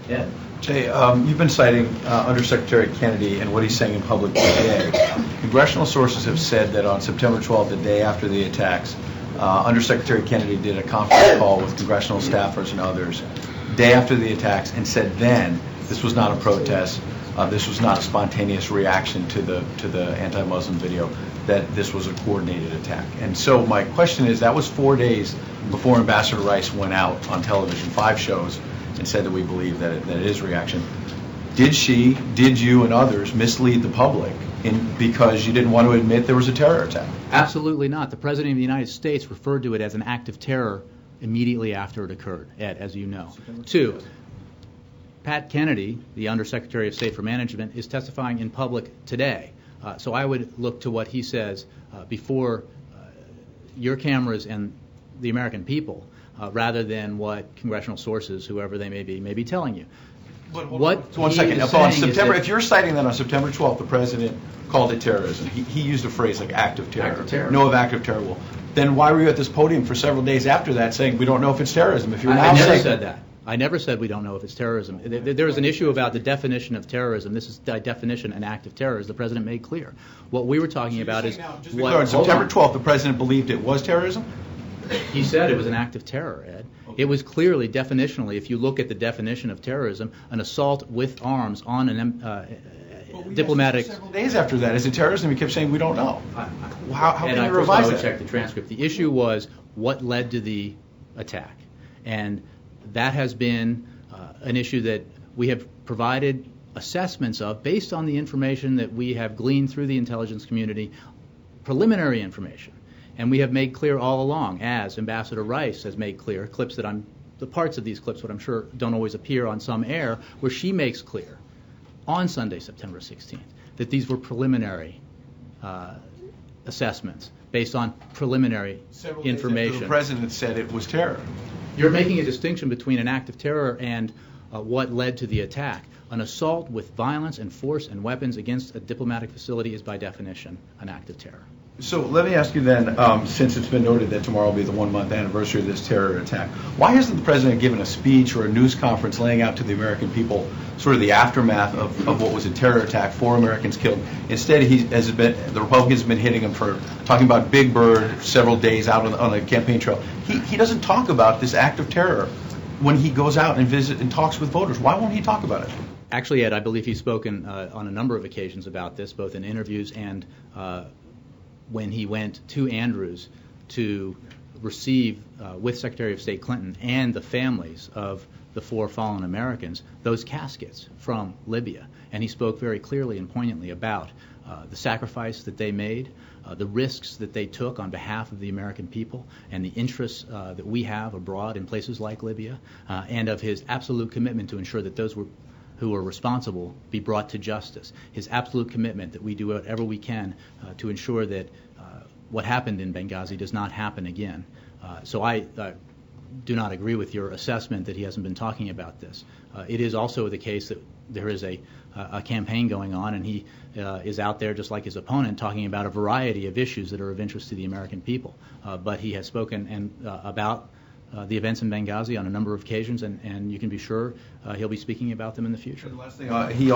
Yeah. Jay, you've been citing Undersecretary Kennedy and what he's saying in public today. Congressional sources have said that on September 12th, the day after the attacks, Undersecretary Kennedy did a conference call with congressional staffers and others, day after the attacks, and said then this was not a protest, this was not a spontaneous reaction to the anti-Muslim video, that this was a coordinated attack. And so my question is, that was 4 days before Ambassador Rice went out on television, 5 shows, and said that we believe that it is reaction. Did you and others mislead the public because you didn't want to admit there was a terror attack? Absolutely not. The President of the United States referred to it as an act of terror immediately after it occurred, Ed, as you know. 2, Pat Kennedy, the Undersecretary of State for Management, is testifying in public today. So I would look to what he says before your cameras and the American people, rather than what congressional sources, whoever they may be telling you. But one second. On September, if you're citing that on September 12th, the president called it terrorism. He used a phrase like act of terror. Act of terror. No of act of terror. Well, then why were you at this podium for several days after that saying we don't know if it's terrorism? If you're now I never saying said that. I never said we don't know if it's terrorism. There is an issue about the definition of terrorism. This is by definition an act of terror, as the president made clear. What we were talking about is what. On September 12th, the president believed it was terrorism? He said it was an act of terror, Ed. Okay. It was clearly, definitionally, if you look at the definition of terrorism, an assault with arms on an diplomatic. Several days after that, is it terrorism? He kept saying we don't know. How can you I revise that? would check the transcript. The issue was what led to the attack, and that has been an issue that we have provided assessments of based on the information that we have gleaned through the intelligence community, preliminary information. And we have made clear all along, as Ambassador Rice has made clear, the parts of these clips, what I'm sure don't always appear on some air, where she makes clear on Sunday, September 16th, that these were preliminary assessments based on preliminary information. The president said it was terror. You're making a distinction between an act of terror and what led to the attack. An assault with violence and force and weapons against a diplomatic facility is by definition an act of terror. So let me ask you then, since it's been noted that tomorrow will be the 1-month anniversary of this terror attack, why hasn't the president given a speech or a news conference laying out to the American people sort of the aftermath of what was a terror attack, 4 Americans killed? Instead, the Republicans have been hitting him for talking about Big Bird several days out on a campaign trail. He doesn't talk about this act of terror when he goes out and visits and talks with voters. Why won't he talk about it? Actually, Ed, I believe he's spoken on a number of occasions about this, both in interviews and when he went to Andrews to receive, with Secretary of State Clinton and the families of the 4 fallen Americans, those caskets from Libya. And he spoke very clearly and poignantly about the sacrifice that they made, the risks that they took on behalf of the American people, and the interests that we have abroad in places like Libya, and of his absolute commitment to ensure that those who are responsible be brought to justice. His absolute commitment that we do whatever we can to ensure that what happened in Benghazi does not happen again. So I do not agree with your assessment that he hasn't been talking about this. It is also the case that there is a campaign going on, and he is out there, just like his opponent, talking about a variety of issues that are of interest to the American people. But he has spoken about the events in Benghazi on a number of occasions, and you can be sure he'll be speaking about them in the future. And the last thing, he